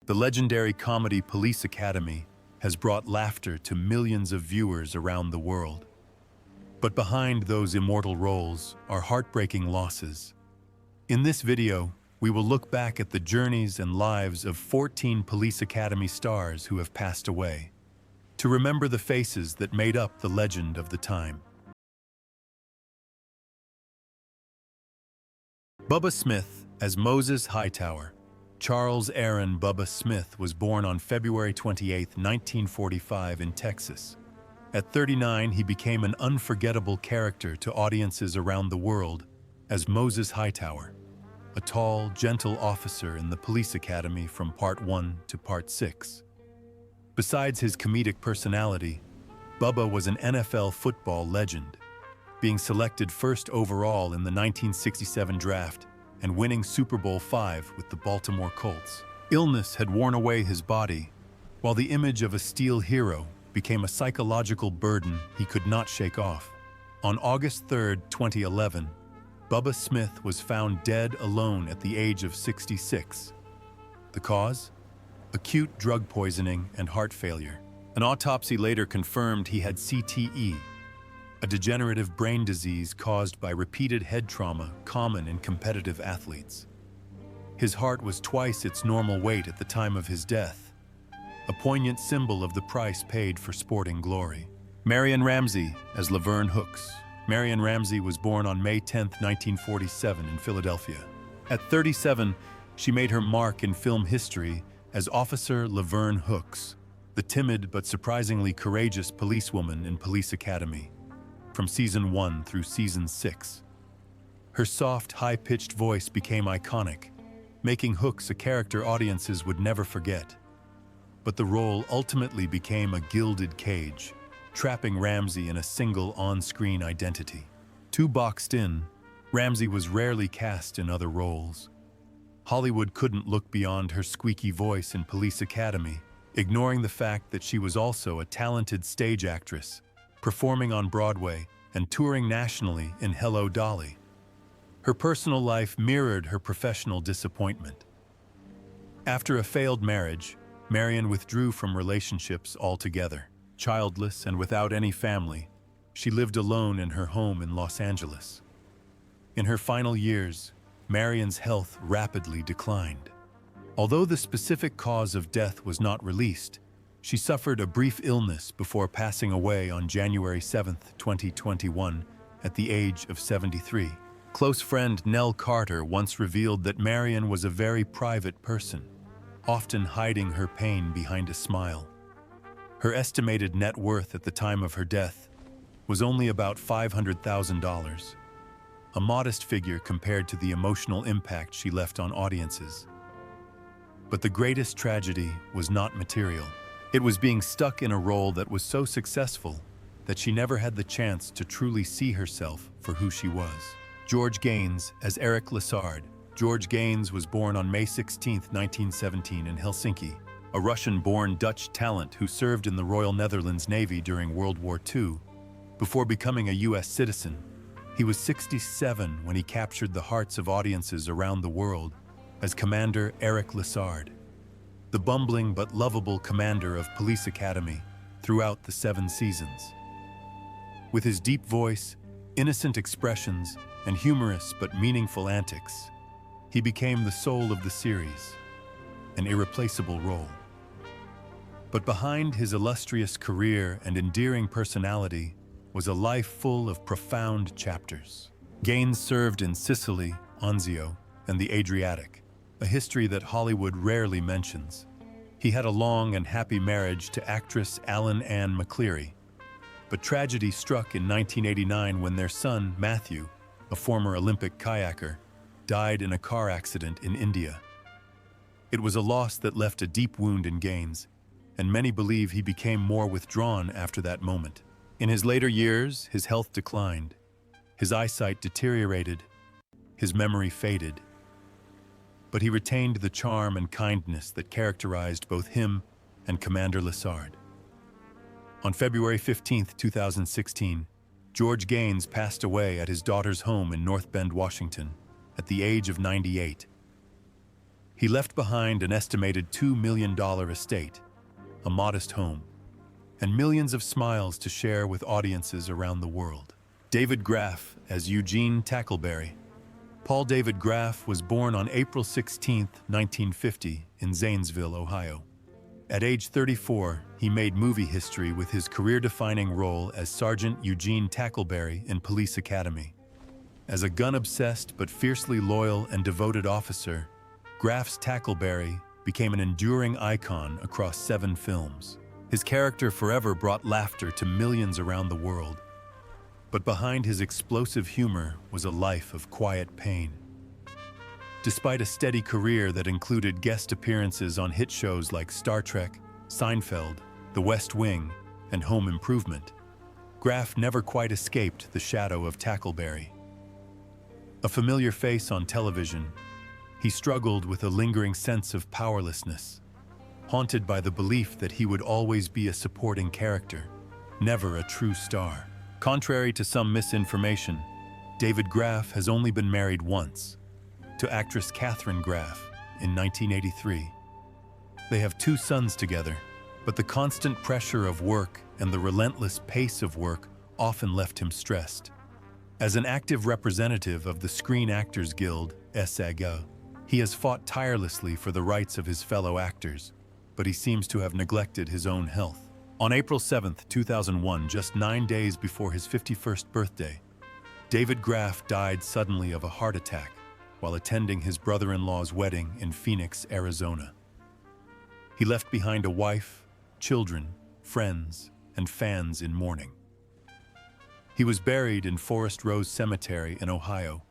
The legendary comedy Police Academy has brought laughter to millions of viewers around the world. But behind those immortal roles are heartbreaking losses. In this video, we will look back at the journeys and lives of 14 Police Academy stars who have passed away, to remember the faces that made up the legend of the time. Bubba Smith as Moses Hightower. Charles Aaron Bubba Smith was born on February 28, 1945 in Texas. At 39, he became an unforgettable character to audiences around the world as Moses Hightower, a tall, gentle officer in the police academy from Part 1 to Part 6. Besides his comedic personality, Bubba was an NFL football legend, being selected first overall in the 1967 draft and winning Super Bowl V with the Baltimore Colts. Illness had worn away his body, while the image of a steel hero became a psychological burden he could not shake off. On August 3, 2011, Bubba Smith was found dead alone at the age of 66. The cause? Acute drug poisoning and heart failure. An autopsy later confirmed he had CTE, a degenerative brain disease caused by repeated head trauma common in competitive athletes. His heart was twice its normal weight at the time of his death, a poignant symbol of the price paid for sporting glory. Marion Ramsey as Laverne Hooks. Marion Ramsey was born on May 10, 1947 in Philadelphia. At 37, she made her mark in film history as Officer Laverne Hooks, the timid but surprisingly courageous policewoman in Police Academy, from Season 1 through Season 6. Her soft, high-pitched voice became iconic, making Hooks a character audiences would never forget. But the role ultimately became a gilded cage, trapping Ramsey in a single on-screen identity. Too boxed in, Ramsey was rarely cast in other roles. Hollywood couldn't look beyond her squeaky voice in Police Academy, ignoring the fact that she was also a talented stage actress, performing on Broadway and touring nationally in Hello, Dolly. Her personal life mirrored her professional disappointment. After a failed marriage, Marion withdrew from relationships altogether. Childless and without any family, she lived alone in her home in Los Angeles. In her final years, Marion's health rapidly declined. Although the specific cause of death was not released, she suffered a brief illness before passing away on January 7, 2021, at the age of 73. Close friend Nell Carter once revealed that Marion was a very private person, often hiding her pain behind a smile. Her estimated net worth at the time of her death was only about $500,000, a modest figure compared to the emotional impact she left on audiences. But the greatest tragedy was not material. It was being stuck in a role that was so successful that she never had the chance to truly see herself for who she was. George Gaines as Eric Lessard. George Gaines was born on May 16, 1917 in Helsinki, a Russian-born Dutch talent who served in the Royal Netherlands Navy during World War II. Before becoming a U.S. citizen, he was 67 when he captured the hearts of audiences around the world as Commander Eric Lessard, the bumbling but lovable commander of Police Academy throughout the 7 seasons. With his deep voice, innocent expressions, and humorous but meaningful antics, he became the soul of the series, an irreplaceable role. But behind his illustrious career and endearing personality was a life full of profound chapters. Gaines served in Sicily, Anzio, and the Adriatic, a history that Hollywood rarely mentions. He had a long and happy marriage to actress Alan Ann McCleary, but tragedy struck in 1989 when their son, Matthew, a former Olympic kayaker, died in a car accident in India. It was a loss that left a deep wound in Gaines, and many believe he became more withdrawn after that moment. In his later years, his health declined, his eyesight deteriorated, his memory faded. But he retained the charm and kindness that characterized both him and Commander Lessard. On February 15, 2016, George Gaines passed away at his daughter's home in North Bend, Washington, at the age of 98. He left behind an estimated $2 million estate, a modest home, and millions of smiles to share with audiences around the world. David Graff as Eugene Tackleberry. Paul David Graff was born on April 16, 1950, in Zanesville, Ohio. At age 34, he made movie history with his career-defining role as Sergeant Eugene Tackleberry in Police Academy. As a gun-obsessed but fiercely loyal and devoted officer, Graff's Tackleberry became an enduring icon across 7 films. His character forever brought laughter to millions around the world. But behind his explosive humor was a life of quiet pain. Despite a steady career that included guest appearances on hit shows like Star Trek, Seinfeld, The West Wing, and Home Improvement, Graff never quite escaped the shadow of Tackleberry. A familiar face on television, he struggled with a lingering sense of powerlessness, haunted by the belief that he would always be a supporting character, never a true star. Contrary to some misinformation, David Graff has only been married once, to actress Katharine Graff in 1983. They have 2 sons together, but the constant pressure of work and the relentless pace of work often left him stressed. As an active representative of the Screen Actors Guild, SAG, he has fought tirelessly for the rights of his fellow actors, but he seems to have neglected his own health. On April 7, 2001, just 9 days before his 51st birthday, David Graff died suddenly of a heart attack while attending his brother-in-law's wedding in Phoenix, Arizona. He left behind a wife, children, friends, and fans in mourning. He was buried in Forest Rose Cemetery in Ohio,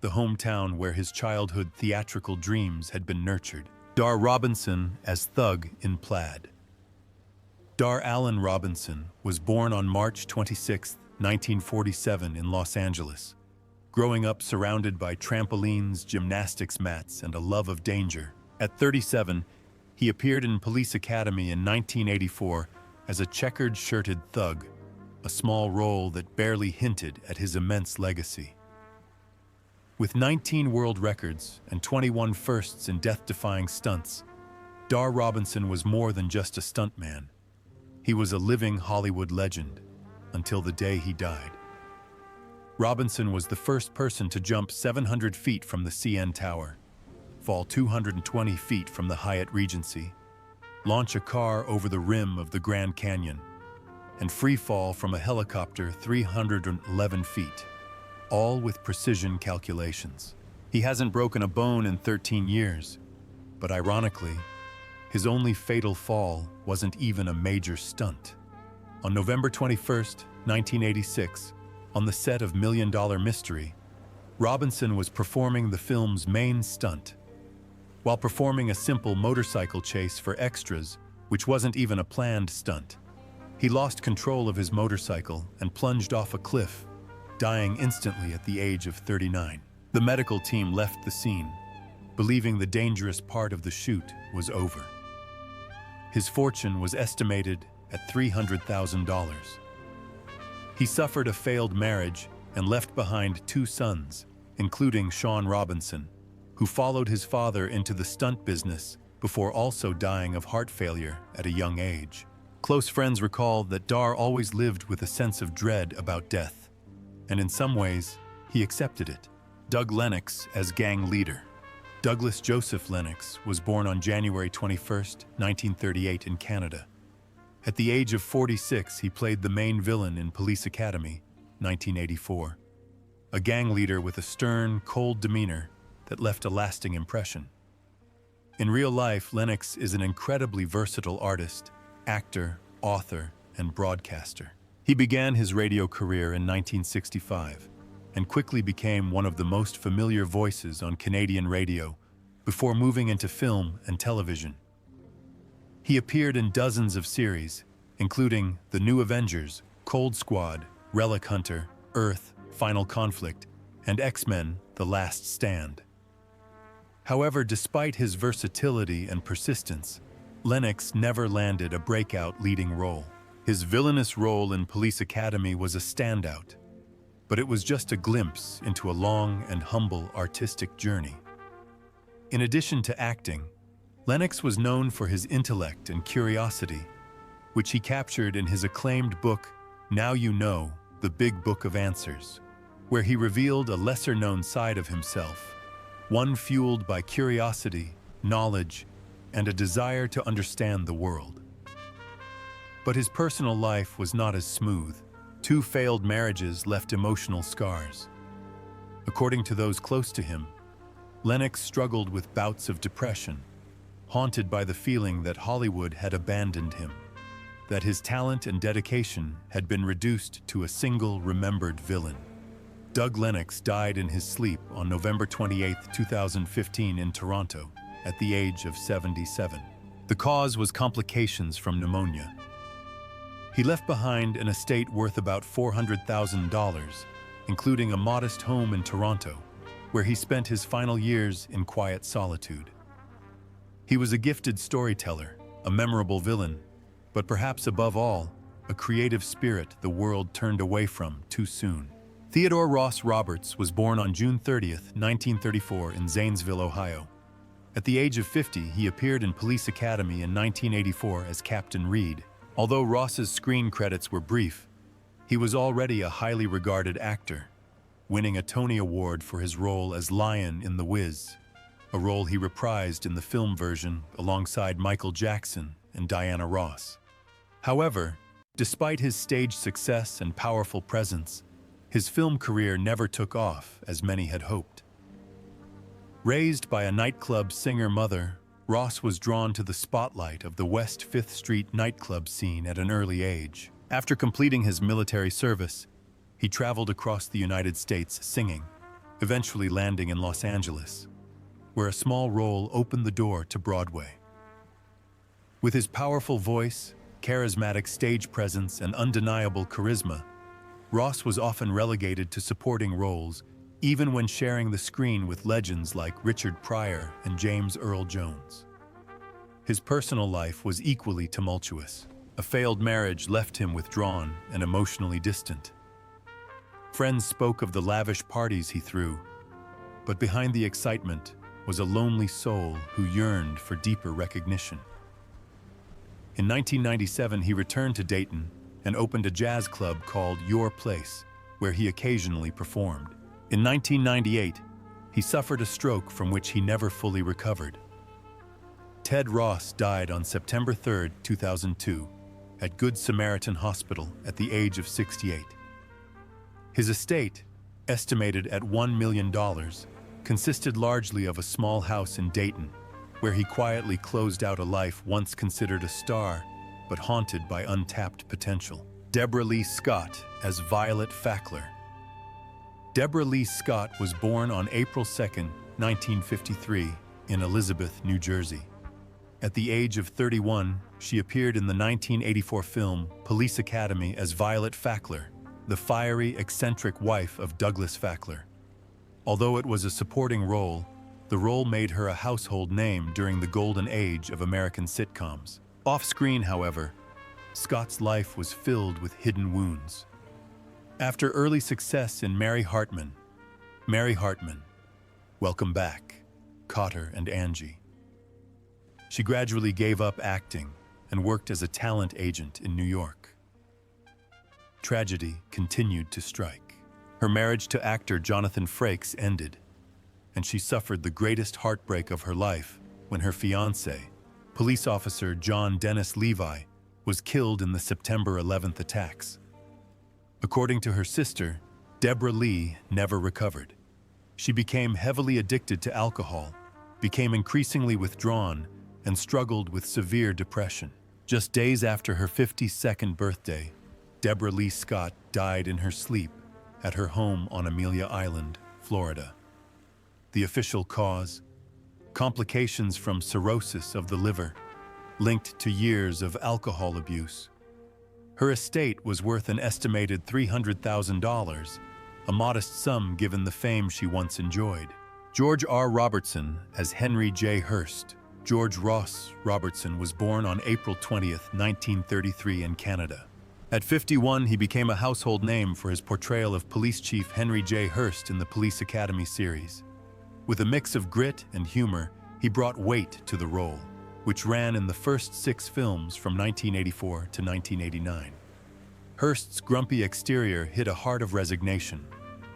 the hometown where his childhood theatrical dreams had been nurtured. Dar Robinson as Thug in Plaid. Dar Allen Robinson was born on March 26, 1947 in Los Angeles, growing up surrounded by trampolines, gymnastics mats, and a love of danger. At 37, he appeared in Police Academy in 1984 as a checkered-shirted thug, a small role that barely hinted at his immense legacy. With 19 world records and 21 firsts in death-defying stunts, Dar Robinson was more than just a stuntman. He was a living Hollywood legend until the day he died. Robinson was the first person to jump 700 feet from the CN Tower, fall 220 feet from the Hyatt Regency, launch a car over the rim of the Grand Canyon, and free fall from a helicopter 311 feet, all with precision calculations. He hasn't broken a bone in 13 years, but ironically, his only fatal fall wasn't even a major stunt. On November 21, 1986, on the set of Million Dollar Mystery, Robinson was performing the film's main stunt. While performing a simple motorcycle chase for extras, which wasn't even a planned stunt, he lost control of his motorcycle and plunged off a cliff, dying instantly at the age of 39. The medical team left the scene, believing the dangerous part of the shoot was over. His fortune was estimated at $300,000. He suffered a failed marriage and left behind 2 sons, including Sean Robinson, who followed his father into the stunt business before also dying of heart failure at a young age. Close friends recall that Dar always lived with a sense of dread about death, and in some ways, he accepted it. Doug Lennox as gang leader. Douglas Joseph Lennox was born on January 21, 1938 in Canada. At the age of 46, he played the main villain in Police Academy, 1984. A gang leader with a stern, cold demeanor that left a lasting impression. In real life, Lennox is an incredibly versatile artist, actor, author, and broadcaster. He began his radio career in 1965 and quickly became one of the most familiar voices on Canadian radio before moving into film and television. He appeared in dozens of series, including The New Avengers, Cold Squad, Relic Hunter, Earth, Final Conflict, and X-Men: The Last Stand. However, despite his versatility and persistence, Lennox never landed a breakout leading role. His villainous role in Police Academy was a standout, but it was just a glimpse into a long and humble artistic journey. In addition to acting, Lennox was known for his intellect and curiosity, which he captured in his acclaimed book, Now You Know, The Big Book of Answers, where he revealed a lesser-known side of himself, one fueled by curiosity, knowledge, and a desire to understand the world. But his personal life was not as smooth. 2 failed marriages left emotional scars. According to those close to him, Lennox struggled with bouts of depression, haunted by the feeling that Hollywood had abandoned him, that his talent and dedication had been reduced to a single remembered villain. Doug Lennox died in his sleep on November 28, 2015 in Toronto, at the age of 77. The cause was complications from pneumonia. He left behind an estate worth about $400,000, including a modest home in Toronto, where he spent his final years in quiet solitude. He was a gifted storyteller, a memorable villain, but perhaps above all, a creative spirit the world turned away from too soon. Theodore Ross Roberts was born on June 30, 1934 in Zanesville, Ohio. At the age of 50, he appeared in Police Academy in 1984 as Captain Reed. Although Ross's screen credits were brief, he was already a highly regarded actor, winning a Tony Award for his role as Lion in The Wiz, a role he reprised in the film version alongside Michael Jackson and Diana Ross. However, despite his stage success and powerful presence, his film career never took off as many had hoped. Raised by a nightclub singer mother, Ross was drawn to the spotlight of the West 5th Street nightclub scene at an early age. After completing his military service, he traveled across the United States singing, eventually landing in Los Angeles, where a small role opened the door to Broadway. With his powerful voice, charismatic stage presence, and undeniable charisma, Ross was often relegated to supporting roles, even when sharing the screen with legends like Richard Pryor and James Earl Jones. His personal life was equally tumultuous. A failed marriage left him withdrawn and emotionally distant. Friends spoke of the lavish parties he threw, but behind the excitement was a lonely soul who yearned for deeper recognition. In 1997, he returned to Dayton and opened a jazz club called Your Place, where he occasionally performed. In 1998, he suffered a stroke from which he never fully recovered. Ted Ross died on September 3, 2002, at Good Samaritan Hospital at the age of 68. His estate, estimated at $1 million, consisted largely of a small house in Dayton, where he quietly closed out a life once considered a star, but haunted by untapped potential. Deborah Lee Scott as Violet Fackler. Deborah Lee Scott was born on April 2, 1953, in Elizabeth, New Jersey. At the age of 31, she appeared in the 1984 film Police Academy as Violet Fackler, the fiery, eccentric wife of Douglas Fackler. Although it was a supporting role, the role made her a household name during the golden age of American sitcoms. Off-screen, however, Scott's life was filled with hidden wounds. After early success in Mary Hartman, Welcome Back, Cotter and Angie, she gradually gave up acting and worked as a talent agent in New York. Tragedy continued to strike. Her marriage to actor Jonathan Frakes ended, and she suffered the greatest heartbreak of her life when her fiancé, police officer John Dennis Levi, was killed in the September 11th attacks. According to her sister, Deborah Lee never recovered. She became heavily addicted to alcohol, became increasingly withdrawn, and struggled with severe depression. Just days after her 52nd birthday, Deborah Lee Scott died in her sleep at her home on Amelia Island, Florida. The official cause? Complications from cirrhosis of the liver, linked to years of alcohol abuse. Her estate was worth an estimated $300,000, a modest sum given the fame she once enjoyed. George R. Robertson as Henry J. Hurst. George Ross Robertson was born on April 20, 1933 in Canada. At 51, he became a household name for his portrayal of Police Chief Henry J. Hurst in the Police Academy series. With a mix of grit and humor, He brought weight to the role, which ran in the first 6 films from 1984 to 1989. Hearst's grumpy exterior hid a heart of resignation,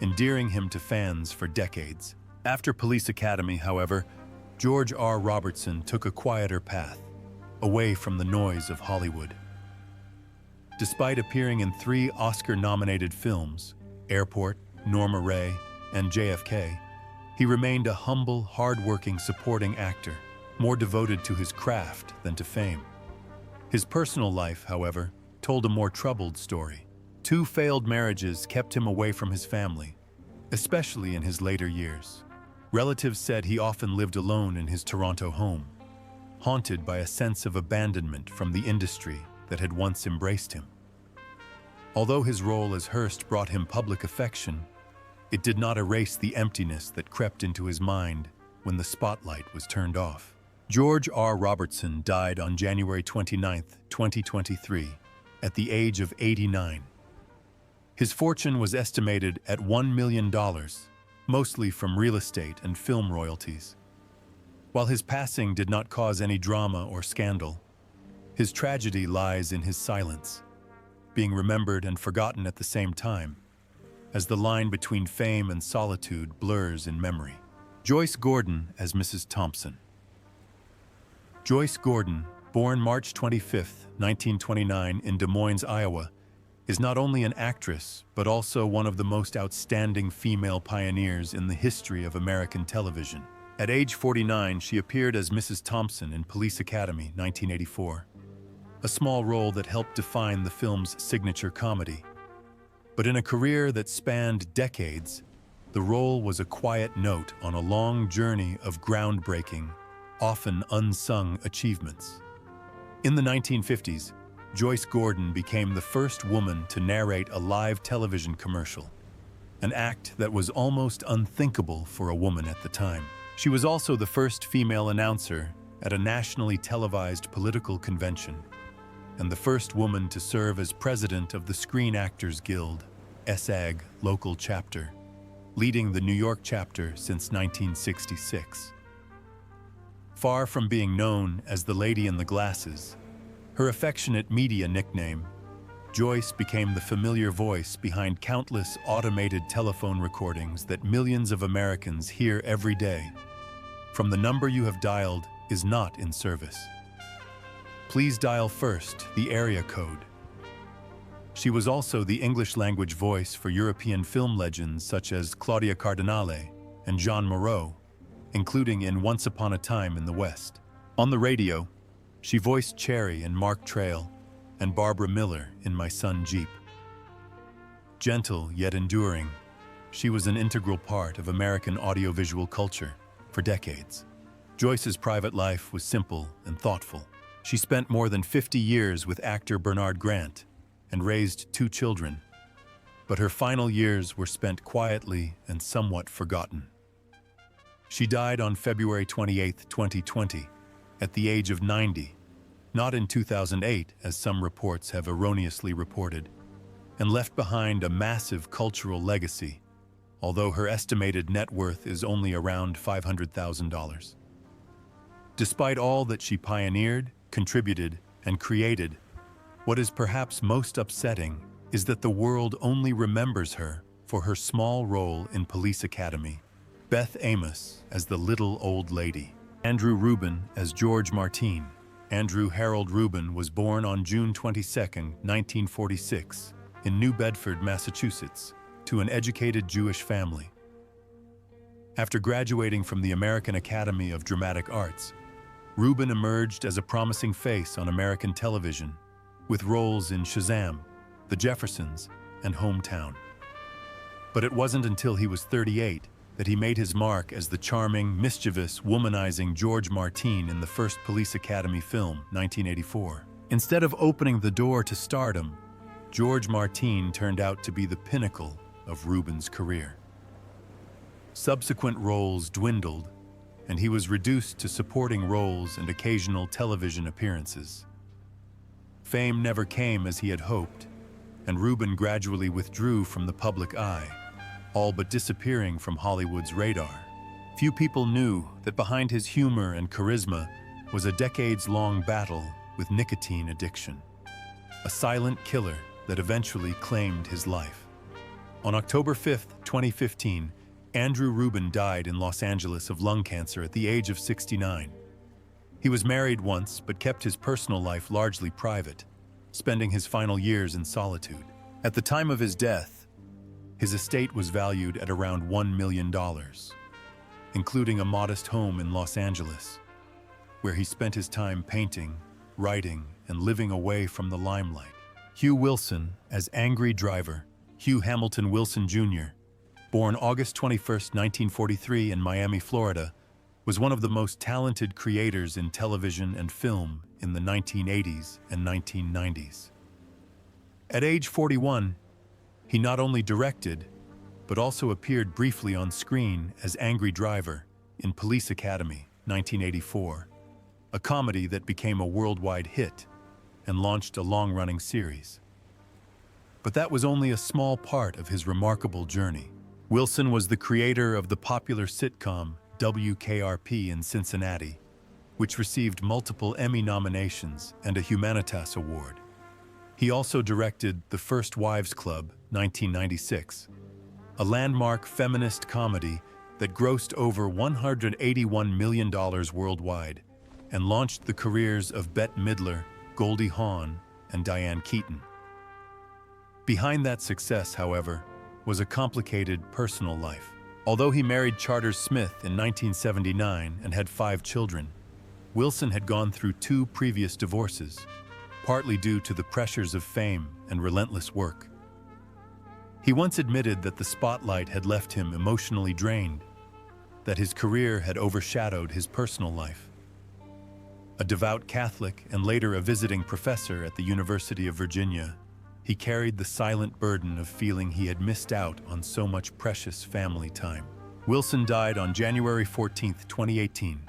endearing him to fans for decades. After Police Academy, however, George R. Robertson took a quieter path, away from the noise of Hollywood. Despite appearing in 3 Oscar-nominated films, Airport, Norma Rae, and JFK, he remained a humble, hard-working supporting actor, more devoted to his craft than to fame. His personal life, however, told a more troubled story. 2 failed marriages kept him away from his family, especially in his later years. Relatives said he often lived alone in his Toronto home, haunted by a sense of abandonment from the industry that had once embraced him. Although his role as Hearst brought him public affection, it did not erase the emptiness that crept into his mind when the spotlight was turned off. George R. Robertson died on January 29, 2023, at the age of 89. His fortune was estimated at $1 million, mostly from real estate and film royalties. While his passing did not cause any drama or scandal, his tragedy lies in his silence, being remembered and forgotten at the same time, as the line between fame and solitude blurs in memory. Joyce Gordon as Mrs. Thompson. Joyce Gordon, born March 25, 1929 in Des Moines, Iowa, is not only an actress, but also one of the most outstanding female pioneers in the history of American television. At age 49, she appeared as Mrs. Thompson in Police Academy, 1984, a small role that helped define the film's signature comedy. But in a career that spanned decades, the role was a quiet note on a long journey of groundbreaking, often unsung achievements. In the 1950s, Joyce Gordon became the first woman to narrate a live television commercial, an act that was almost unthinkable for a woman at the time. She was also the first female announcer at a nationally televised political convention, and the first woman to serve as president of the Screen Actors Guild, SAG local chapter, leading the New York chapter since 1966. Far from being known as the Lady in the Glasses, her affectionate media nickname, Joyce became the familiar voice behind countless automated telephone recordings that millions of Americans hear every day. From the number you have dialed is not in service. Please dial first the area code. She was also the English-language voice for European film legends such as Claudia Cardinale and Jean Moreau, including in Once Upon a Time in the West. On the radio, she voiced Cherry in Mark Trail and Barbara Miller in My Son Jeep. Gentle yet enduring, she was an integral part of American audiovisual culture for decades. Joyce's private life was simple and thoughtful. She spent more than 50 years with actor Bernard Grant and raised 2 children, but her final years were spent quietly and somewhat forgotten. She died on February 28, 2020, at the age of 90, not in 2008, as some reports have erroneously reported, and left behind a massive cultural legacy, although her estimated net worth is only around $500,000. Despite all that she pioneered, contributed, and created, what is perhaps most upsetting is that the world only remembers her for her small role in Police Academy, Beth Amos as the little old lady, Andrew Rubin as George Martine. Andrew Harold Rubin was born on June 22, 1946, in New Bedford, Massachusetts, to an educated Jewish family. After graduating from the American Academy of Dramatic Arts, Rubin emerged as a promising face on American television, with roles in Shazam, The Jeffersons, and Hometown. But it wasn't until he was 38 that he made his mark as the charming, mischievous, womanizing George Martine in the first Police Academy film, 1984. Instead of opening the door to stardom, George Martine turned out to be the pinnacle of Rubin's career. Subsequent roles dwindled, and he was reduced to supporting roles and occasional television appearances. Fame never came as he had hoped, and Rubin gradually withdrew from the public eye, all but disappearing from Hollywood's radar. Few people knew that behind his humor and charisma was a decades-long battle with nicotine addiction, a silent killer that eventually claimed his life. On October 5, 2015, Andrew Rubin died in Los Angeles of lung cancer at the age of 69. He was married once, but kept his personal life largely private, spending his final years in solitude. At the time of his death, his estate was valued at around $1 million, including a modest home in Los Angeles, where he spent his time painting, writing, and living away from the limelight. Hugh Wilson, as Angry Driver, Hugh Hamilton Wilson Jr., born August 21, 1943 in Miami, Florida, was one of the most talented creators in television and film in the 1980s and 1990s. At age 41, he not only directed, but also appeared briefly on screen as Angry Driver in Police Academy, 1984, a comedy that became a worldwide hit and launched a long-running series. But that was only a small part of his remarkable journey. Wilson was the creator of the popular sitcom WKRP in Cincinnati, which received multiple Emmy nominations and a Humanitas Award. He also directed The First Wives Club, 1996, a landmark feminist comedy that grossed over $181 million worldwide and launched the careers of Bette Midler, Goldie Hawn, and Diane Keaton. Behind that success, however, was a complicated personal life. Although he married Charters Smith in 1979 and had 5 children, Wilson had gone through 2 previous divorces, partly due to the pressures of fame and relentless work. He once admitted that the spotlight had left him emotionally drained, that his career had overshadowed his personal life. A devout Catholic and later a visiting professor at the University of Virginia, he carried the silent burden of feeling he had missed out on so much precious family time. Wilson died on January 14, 2018,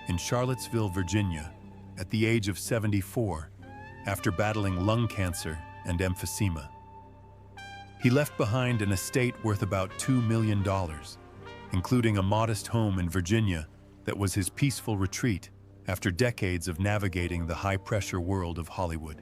in Charlottesville, Virginia, at the age of 74, after battling lung cancer and emphysema. He left behind an estate worth about $2 million, including a modest home in Virginia that was his peaceful retreat after decades of navigating the high-pressure world of Hollywood.